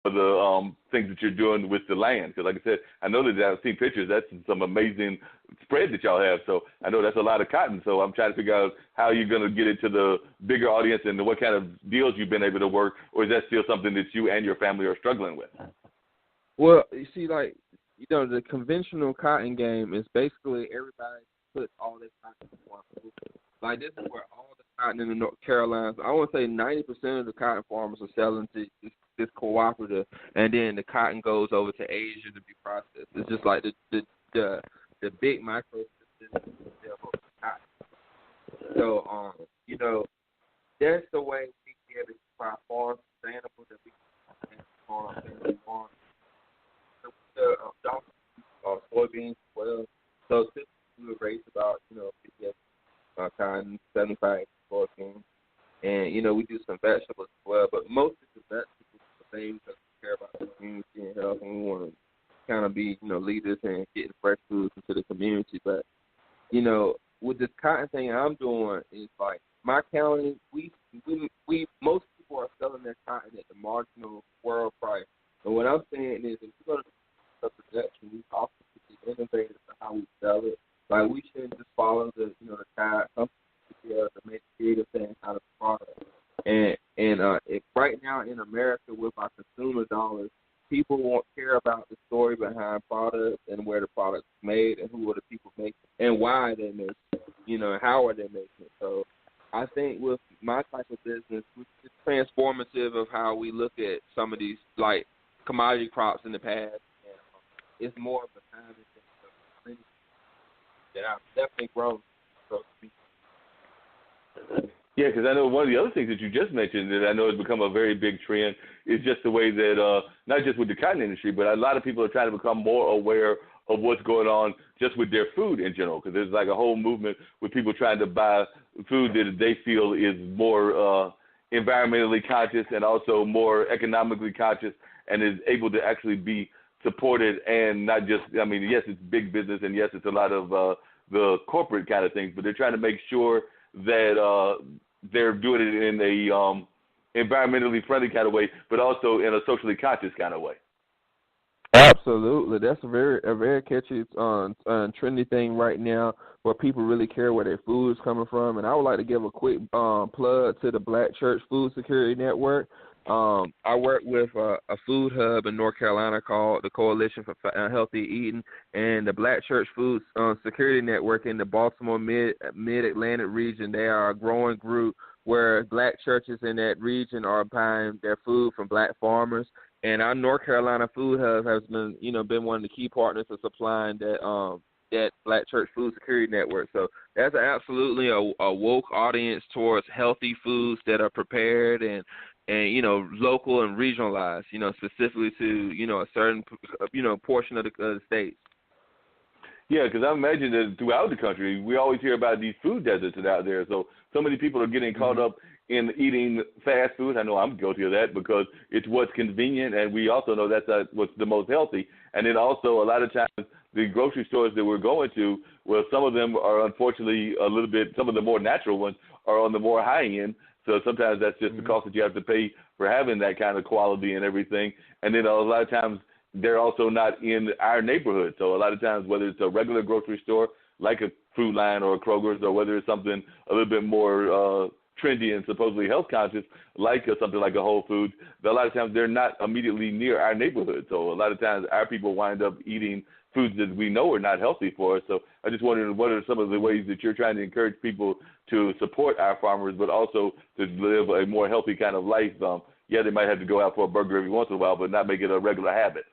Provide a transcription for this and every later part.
for the things that you're doing with the land. Because, like I said, I know that I've seen pictures. That's some amazing spread that y'all have. So I know that's a lot of cotton. So I'm trying to figure out how you're going to get it to the bigger audience and what kind of deals you've been able to work, or is that still something that you and your family are struggling with? Well, you see, like, the conventional cotton game is basically everybody puts all their cotton in one pool. Like, this is where all the cotton in the North Carolinas, I want to say 90% of the cotton farmers are selling to this cooperative, and then the cotton goes over to Asia to be processed. It's just like the big micro systems of cotton. So, that's the way we get it to our farm sustainable, that we can farm soybeans as well. So typically we raise about 50 cotton, 75 soybeans, and we do some vegetables as well. But most of the vegetables are things that we care about the community and health, and we want to kind of be leaders and getting fresh foods into the community. But with this cotton thing I'm doing is like my county, we most people are selling their cotton at the marginal world price. And what I'm saying is, if we're going to do a production, we also should be innovative in how we sell it. Like, we shouldn't just follow the tide. Some people to make creative things out of the product. And right now in America, with our consumer dollars, people won't care about the story behind products and where the product's made and who are the people making it and why they make it, and how are they making it. So I think with my type of business, it's transformative of how we look at some of these, like, commodity crops in the past. And, it's more of a time that I've definitely grown, so to speak. Yeah, because I know one of the other things that you just mentioned that I know has become a very big trend is just the way that, not just with the cotton industry, but a lot of people are trying to become more aware of what's going on just with their food in general, because there's like a whole movement with people trying to buy food that they feel is more environmentally conscious and also more economically conscious and is able to actually be supported and not just, yes, it's big business and yes, it's a lot of the corporate kind of things, but they're trying to make sure that they're doing it in a environmentally friendly kind of way, but also in a socially conscious kind of way. Absolutely, that's a very catchy, trendy thing right now, where people really care where their food is coming from. And I would like to give a quick plug to the Black Church Food Security Network. I work with a food hub in North Carolina called the Coalition for Healthy Eating, and the Black Church Food Security Network in the Baltimore Mid-Atlantic region. They are a growing group where black churches in that region are buying their food from black farmers. And our North Carolina Food Hub has been one of the key partners for supplying that Black Church Food Security Network. So that's absolutely a woke audience towards healthy foods that are prepared and local and regionalized, specifically to, a certain, portion of the states. Yeah, because I imagine that throughout the country, we always hear about these food deserts that are out there. So many people are getting caught up in eating fast food. I know I'm guilty of that because it's what's convenient, and we also know that's what's the most healthy. And then also a lot of times the grocery stores that we're going to, well, some of them are unfortunately a little bit, some of the more natural ones are on the more high end. So sometimes that's just the cost that you have to pay for having that kind of quality and everything. And then a lot of times they're also not in our neighborhood. So a lot of times, whether it's a regular grocery store like a Food Line or a Kroger's, or whether it's something a little bit more trendy and supposedly health conscious like something like a Whole Foods, a lot of times they're not immediately near our neighborhood. So a lot of times our people wind up eating foods that we know are not healthy for us. So I just wondered, what are some of the ways that you're trying to encourage people to support our farmers, but also to live a more healthy kind of life? Yeah, they might have to go out for a burger every once in a while, but not make it a regular habit.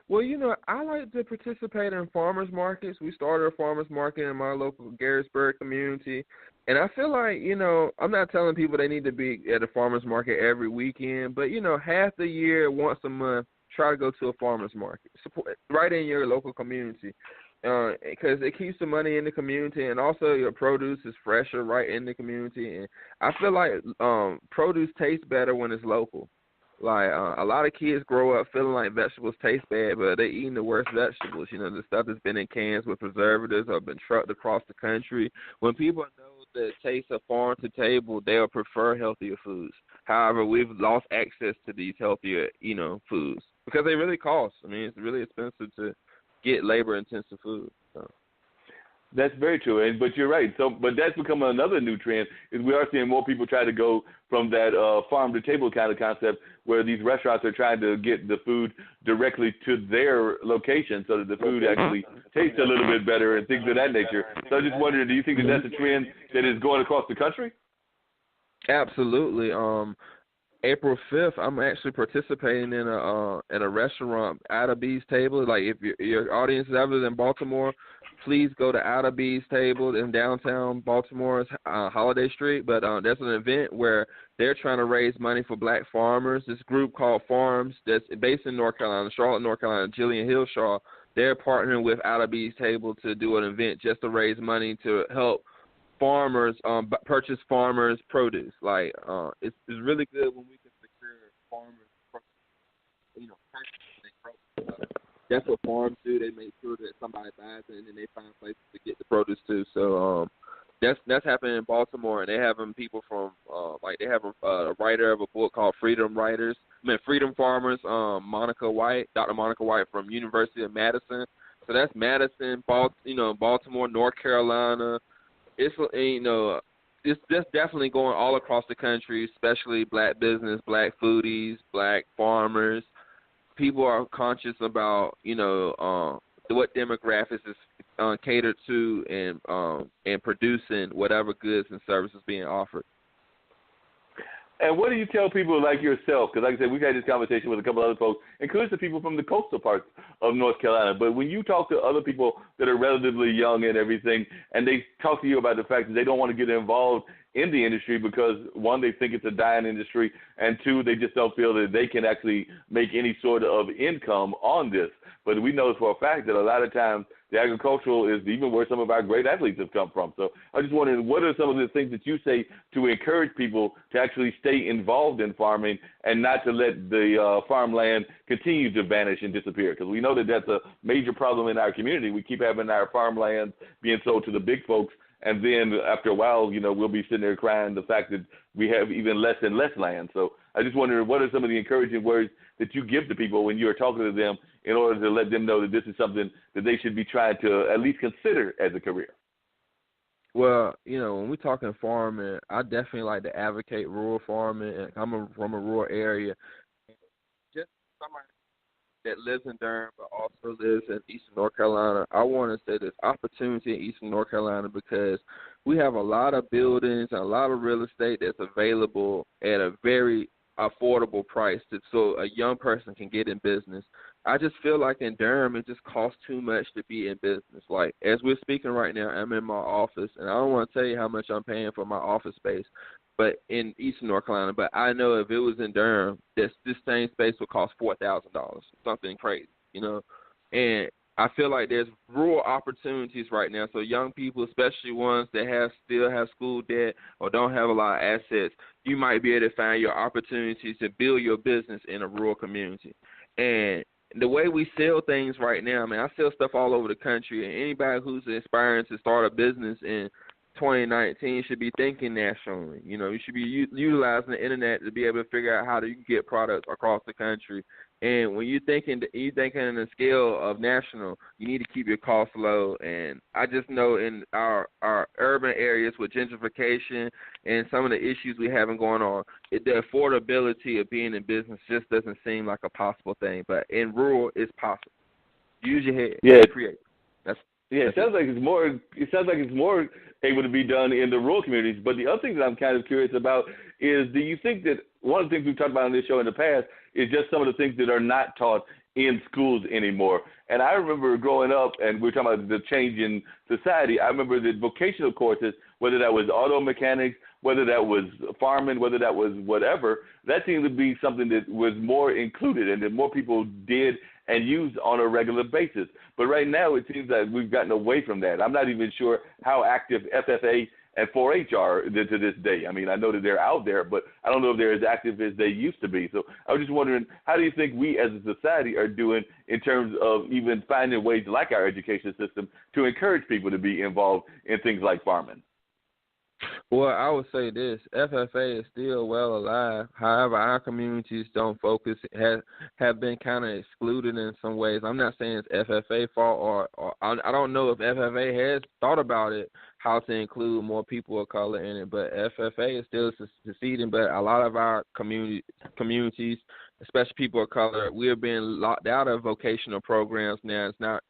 Well, I like to participate in farmers markets. We started a farmers market in my local Garrettsburg community. And I feel like, I'm not telling people they need to be at a farmers market every weekend, but, half the year, once a month, try to go to a farmers market. Support right in your local community, because it keeps the money in the community, and also your produce is fresher right in the community. And I feel like produce tastes better when it's local. Like, a lot of kids grow up feeling like vegetables taste bad, but they're eating the worst vegetables. The stuff that's been in cans with preservatives or been trucked across the country. When people know the taste of farm to table, they'll prefer healthier foods. However, we've lost access to these healthier, foods because they really cost. I mean, it's really expensive to get labor-intensive food. So. That's very true, but you're right. So, but that's become another new trend. Is we are seeing more people try to go from that farm to table kind of concept, where these restaurants are trying to get the food directly to their location, so that the food actually tastes a little bit better and things of that nature. So, I just wondered, do you think that that's a trend that is going across the country? Absolutely. April 5th, I'm actually participating in a restaurant, Applebee's Table. Like, if your audience is ever in Baltimore, please go to Applebee's Table in downtown Baltimore's Holiday Street. But there's an event where they're trying to raise money for black farmers. This group called Farms that's based in North Carolina, Charlotte, North Carolina, Jillian Hillshaw, they're partnering with Applebee's Table to do an event just to raise money to help farmers purchase farmers' produce. Like, it's really good when we can secure farmers' purchasing. That's what farms do. They make sure that somebody buys it, and then they find places to get the produce too. So that's happening in Baltimore, and they having people from they have a writer of a book called Freedom Farmers, Dr. Monica White from University of Madison. So that's Madison, Baltimore, North Carolina. It's just definitely going all across the country, especially black business, black foodies, black farmers. People are conscious about what demographics is catered to and producing whatever goods and services being offered. And what do you tell people like yourself? Because like I said, we've had this conversation with a couple other folks, including the people from the coastal parts of North Carolina. But when you talk to other people that are relatively young and everything, and they talk to you about the fact that they don't want to get involved in the industry because, one, they think it's a dying industry, and two, they just don't feel that they can actually make any sort of income on this. But we know for a fact that a lot of times the agricultural is even where some of our great athletes have come from. So I just wondering, what are some of the things that you say to encourage people to actually stay involved in farming and not to let the farmland continue to vanish and disappear? Because we know that that's a major problem in our community. We keep having our farmland being sold to the big folks, and then after a while, we'll be sitting there crying the fact that we have even less and less land. So I just wonder, what are some of the encouraging words that you give to people when you're talking to them in order to let them know that this is something that they should be trying to at least consider as a career? Well, when we're talking farming, I definitely like to advocate rural farming. I'm from a rural area. Just somebody that lives in Durham but also lives in Eastern North Carolina, I want to say there's opportunity in Eastern North Carolina because we have a lot of buildings and a lot of real estate that's available at a very affordable price so a young person can get in business. I just feel like in Durham it just costs too much to be in business. Like, as we're speaking right now, I'm in my office, and I don't want to tell you how much I'm paying for my office space, but in Eastern North Carolina. But I know if it was in Durham, this same space would cost $4,000, something crazy, And I feel like there's rural opportunities right now. So young people, especially ones that still have school debt or don't have a lot of assets, you might be able to find your opportunities to build your business in a rural community. And the way we sell things right now, I sell stuff all over the country, and anybody who's aspiring to start a business in 2019 should be thinking nationally. You should be utilizing the internet to be able to figure out how to get products across the country. And when you're thinking in the scale of national, you need to keep your costs low. And I just know in our urban areas with gentrification and some of the issues we have going on, the affordability of being in business just doesn't seem like a possible thing. But in rural, it's possible. Use your head. Yeah. Create. It sounds like it's more. It sounds like it's more able to be done in the rural communities. But the other thing that I'm kind of curious about is, do you think that one of the things we've talked about on this show in the past is just some of the things that are not taught in schools anymore? And I remember growing up, and we're talking about the change in society. I remember that vocational courses, whether that was auto mechanics, whether that was farming, whether that was whatever, that seemed to be something that was more included and that more people did and used on a regular basis. But right now it seems that we've gotten away from that. I'm not even sure how active FFA and 4-H are to this day. I know that they're out there, but I don't know if they're as active as they used to be. So I was just wondering, how do you think we as a society are doing in terms of even finding ways like our education system to encourage people to be involved in things like farming? Well, I would say this: FFA is still well alive. However, our communities don't focus have been kind of excluded in some ways. I'm not saying it's FFA fault, or I don't know if FFA has thought about it how to include more people of color in it. But FFA is still succeeding. But a lot of our communities, especially people of color, we are being locked out of vocational programs now. It's not,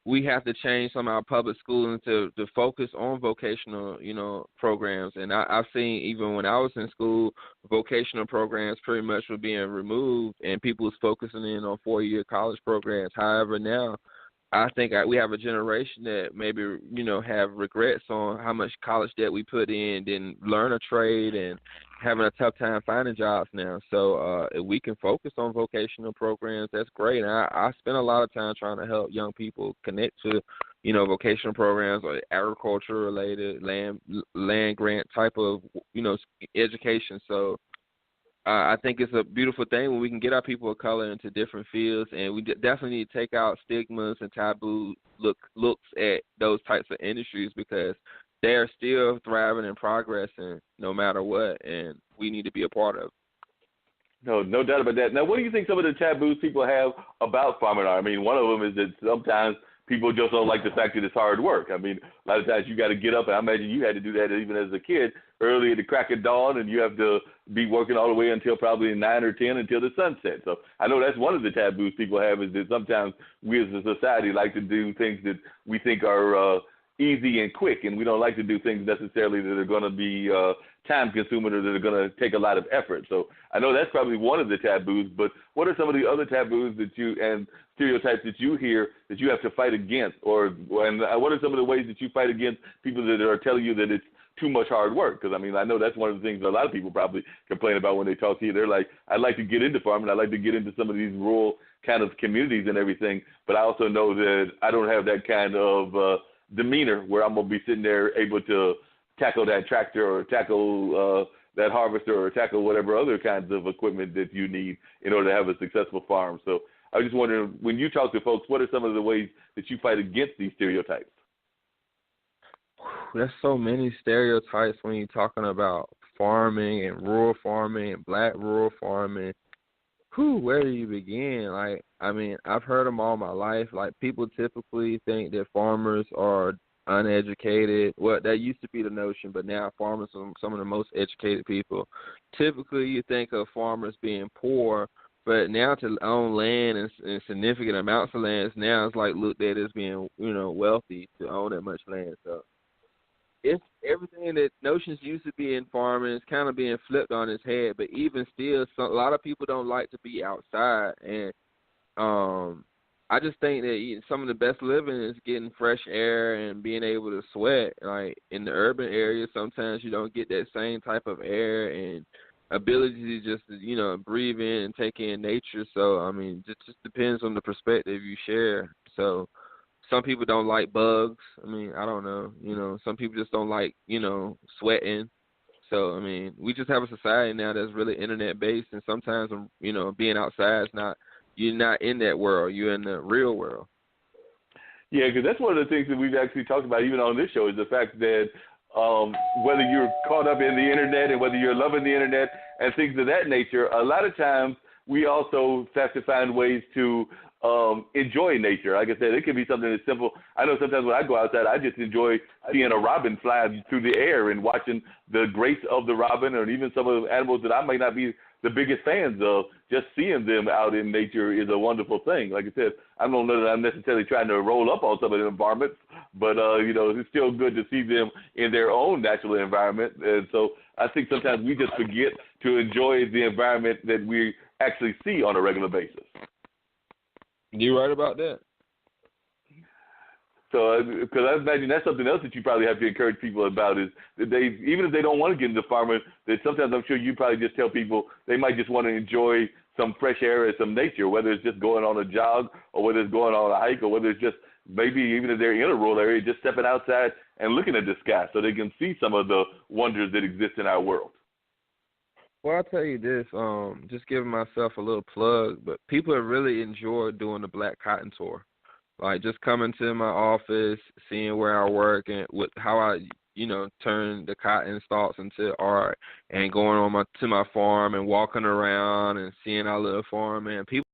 we have to change some of our public schooling to focus on vocational, programs. And I've seen even when I was in school, vocational programs pretty much were being removed and people was focusing in on 4-year college programs. However, now I think we have a generation that maybe, have regrets on how much college debt we put in, didn't learn a trade, and having a tough time finding jobs now. So if we can focus on vocational programs, that's great. And I spend a lot of time trying to help young people connect to, vocational programs or agriculture-related, land grant type of, education. So I think it's a beautiful thing when we can get our people of color into different fields, and we definitely need to take out stigmas and taboo looks at those types of industries because they're still thriving and progressing no matter what, and we need to be a part of it. No doubt about that. Now, what do you think some of the taboos people have about farming are? I mean, one of them is that sometimes people just don't like the fact that it's hard work. I mean, a lot of times you got to get up, and I imagine you had to do that even as a kid, early at the crack of dawn, and you have to be working all the way until probably 9 or 10 until the sun sets. So I know that's one of the taboos people have is that sometimes we as a society like to do things that we think are easy and quick, and we don't like to do things necessarily that are going to be time-consuming or that are going to take a lot of effort. So I know that's probably one of the taboos, but what are some of the other taboos that and stereotypes that you hear that you have to fight against, and what are some of the ways that you fight against people that are telling you that it's too much hard work? Because, I mean, I know that's one of the things that a lot of people probably complain about when they talk to you. They're like, I'd like to get into farming. I'd like to get into some of these rural kind of communities and everything, but I also know that I don't have that kind of demeanor where I'm going to be sitting there able to tackle that tractor or tackle that harvester or tackle whatever other kinds of equipment that you need in order to have a successful farm. So I was just wondering, when you talk to folks, what are some of the ways that you fight against these stereotypes? There's so many stereotypes when you're talking about farming and rural farming and black rural farming. Where do you begin? Like, I mean, I've heard them all my life. Like, people typically think that farmers are uneducated. Well, that used to be the notion, but now farmers are some of the most educated people. Typically, you think of farmers being poor, but now to own land and significant amounts of land, now it's like looked at as being, wealthy to own that much land. So it's everything that notions used to be in farming is kind of being flipped on its head. But even still, a lot of people don't like to be outside, and I just think that some of the best living is getting fresh air and being able to sweat. Like in the urban areas, sometimes you don't get that same type of air and ability to just breathe in and take in nature. So I mean, just depends on the perspective you share. So some people don't like bugs. I mean, I don't know. Some people just don't like, sweating. So, I mean, we just have a society now that's really internet-based, and sometimes, being outside is not, you're not in that world. You're in the real world. Yeah, because that's one of the things that we've actually talked about even on this show is the fact that whether you're caught up in the internet and whether you're loving the internet and things of that nature, a lot of times we also have to find ways to enjoy nature. Like I said, it can be something that's simple. I know sometimes when I go outside, I just enjoy seeing a robin fly through the air and watching the grace of the robin, or even some of the animals that I might not be the biggest fans of. Just seeing them out in nature is a wonderful thing. Like I said, I don't know that I'm necessarily trying to roll up on some of the environments, but it's still good to see them in their own natural environment. And so I think sometimes we just forget to enjoy the environment that we actually see on a regular basis. You're right about that. So, because I imagine that's something else that you probably have to encourage people about is that they, even if they don't want to get into farming, that sometimes I'm sure you probably just tell people they might just want to enjoy some fresh air and some nature, whether it's just going on a jog or whether it's going on a hike or whether it's just maybe even if they're in a rural area, just stepping outside and looking at the sky so they can see some of the wonders that exist in our world. Well, I'll tell you this, just giving myself a little plug, but people have really enjoyed doing the Black Cotton Tour. Like just coming to my office, seeing where I work and how I turn the cotton stalks into art, and going on to my farm and walking around and seeing our little farm, man. People